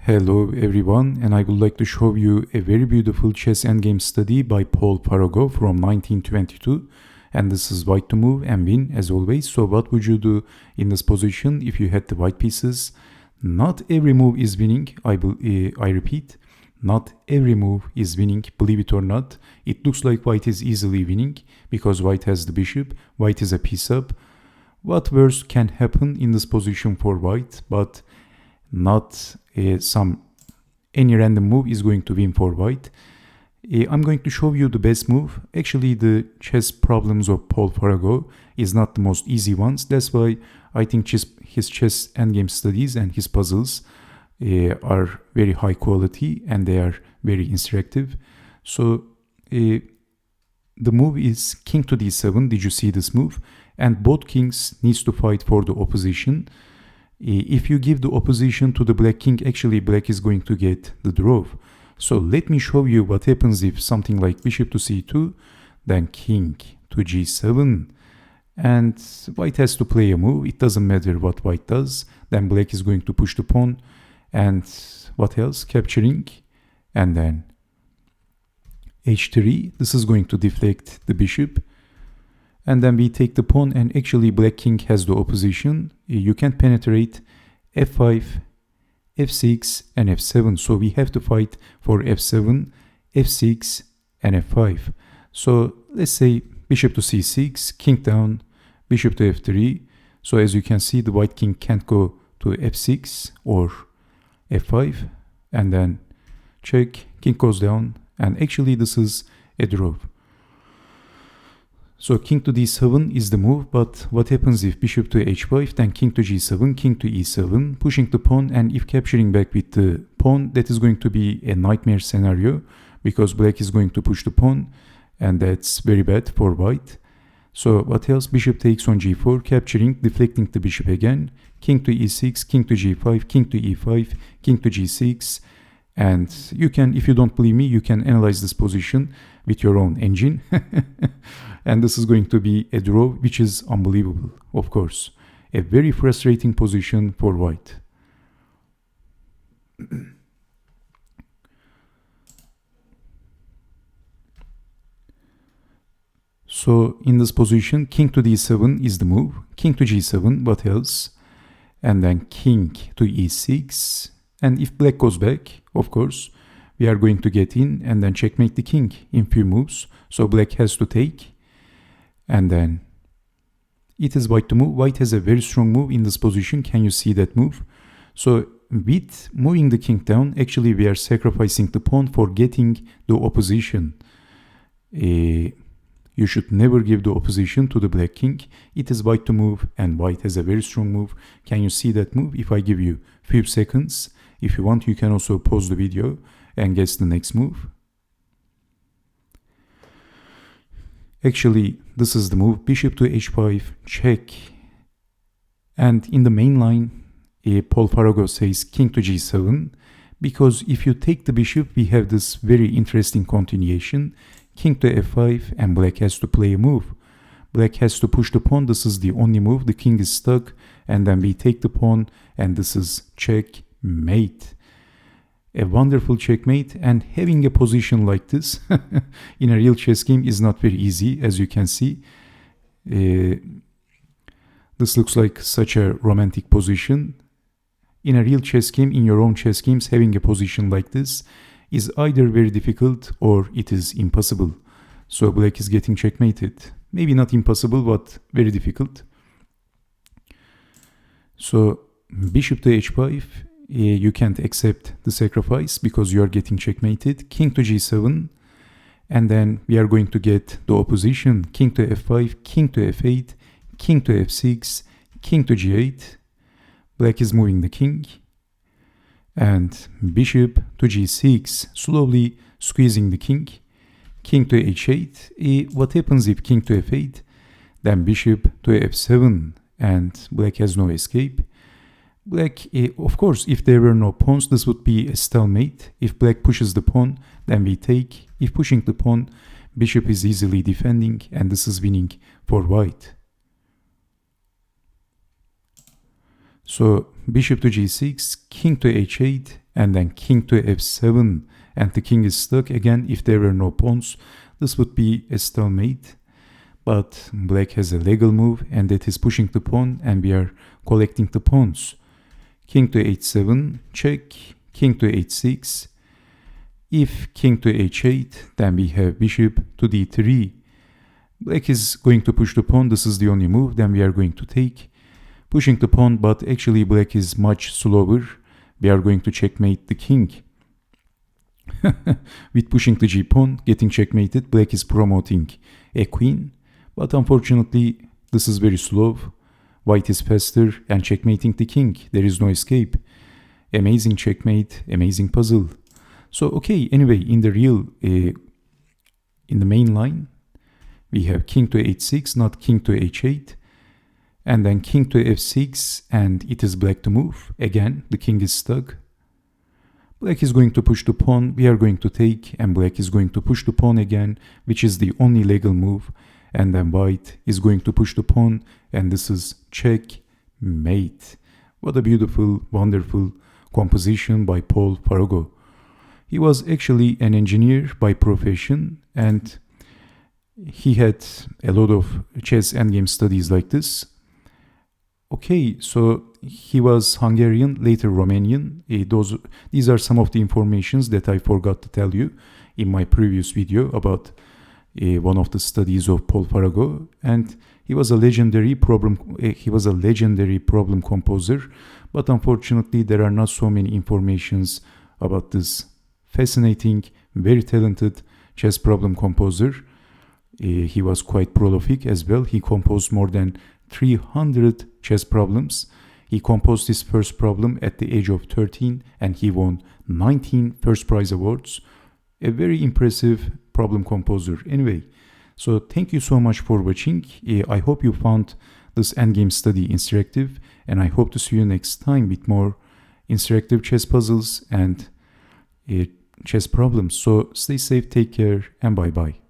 Hello everyone, and I would like to show you a very beautiful chess endgame study by Farago from 1922. And this is white to move and win as always. So what would you do in this position if you had the white pieces? Not every move is winning. I repeat, not every move is winning, believe it or not. It looks like white is easily winning because white has the bishop, white is a piece up. What worse can happen in this position for white, but not any random move is going to win for white. I'm going to show you the best move. Actually, the chess problems of Farago is not the most easy ones. That's why I think his chess endgame studies and his puzzles are very high quality and they are very instructive. So the move is king to d7. Did you see this move? And both kings needs to fight for the opposition. If you give the opposition to the black king, actually black is going to get the draw. So let me show you what happens if something like bishop to c2, then king to g7. And white has to play a move. It doesn't matter what white does. Then black is going to push the pawn. And what else? Capturing. And then h3. This is going to deflect the bishop. And then we take the pawn, and actually black king has the opposition. You can penetrate f5, f6, and f7. So we have to fight for f7, f6, and f5. So let's say bishop to c6, king down, bishop to f3. So as you can see, the white king can't go to f6 or f5. And then check, king goes down. And actually this is a draw. So king to d7 is the move, but what happens if bishop to h5, then king to g7, king to e7, pushing the pawn, and if capturing back with the pawn, that is going to be a nightmare scenario because black is going to push the pawn, and that's very bad for white. So what else? Bishop takes on g4, capturing, deflecting the bishop again, king to e6, king to g5, king to e5, king to g6, and you can, if you don't believe me, you can analyze this position with your own engine. And this is going to be a draw, which is unbelievable, of course. A very frustrating position for white. So in this position, king to d7 is the move. King to g7, what else? And then king to e6. And if black goes back, of course, we are going to get in and then checkmate the king in few moves. So black has to take. And then it is white to move. White has a very strong move in this position. Can you see that move? So with moving the king down, actually we are sacrificing the pawn for getting the opposition. You should never give the opposition to the black king. It is white to move and white has a very strong move. Can you see that move? If I give you few seconds, if you want, you can also pause the video and guess the next move. Actually, this is the move, bishop to h5, check. And in the main line, Farago says king to g7, because if you take the bishop, we have this very interesting continuation, king to f5, and black has to play a move. Black has to push the pawn, this is the only move, the king is stuck, and then we take the pawn, and this is checkmate. A wonderful checkmate, and having a position like this in a real chess game is not very easy, as you can see. This looks like such a romantic position. In a real chess game, in your own chess games, having a position like this is either very difficult or it is impossible. So black is getting checkmated. Maybe not impossible, but very difficult. So bishop to h5. You can't accept the sacrifice because you are getting checkmated. King to g7, and then we are going to get the opposition. King to f5, king to f8, king to f6, king to g8. Black is moving the king, and bishop to g6, slowly squeezing the king. King to h8. What happens if king to f8? Then bishop to f7, and black has no escape. Black, of course, if there were no pawns, this would be a stalemate. If black pushes the pawn, then we take. If pushing the pawn, bishop is easily defending, and this is winning for white. So bishop to g6, king to h8, and then king to f7, and the king is stuck. Again, if there were no pawns, this would be a stalemate. But black has a legal move, and that is pushing the pawn, and we are collecting the pawns. King to h7, check, king to h6. If king to h8, then we have bishop to d3. Black is going to push the pawn. This is the only move. Then we are going to take, pushing the pawn, but actually black is much slower. We are going to checkmate the king. With pushing the g-pawn, getting checkmated, black is promoting a queen. But unfortunately, this is very slow. White is faster and checkmating the king. There is no escape. Amazing checkmate, amazing puzzle. So, okay, anyway, in the main line, we have king to h6, not king to h8. And then king to f6, and it is black to move. Again, the king is stuck. Black is going to push the pawn. We are going to take, and black is going to push the pawn again, which is the only legal move. And then white is going to push the pawn, and this is checkmate. What a beautiful, wonderful composition by Paul Farago. He was actually an engineer by profession, and he had a lot of chess endgame studies like this. Okay, so he was Hungarian, later Romanian. These are some of the informations that I forgot to tell you in my previous video about one of the studies of Paul Farago, and he was a legendary problem composer. But unfortunately, there are not so many informations about this fascinating, very talented chess problem composer. He was quite prolific as well. He composed more than 300 chess problems. He composed his first problem at the age of 13, and he won 19 first prize awards. A very impressive problem composer. Anyway, so thank you so much for watching. I hope you found this endgame study interactive, and I hope to see you next time with more interactive chess puzzles and chess problems. So stay safe, take care, and bye bye.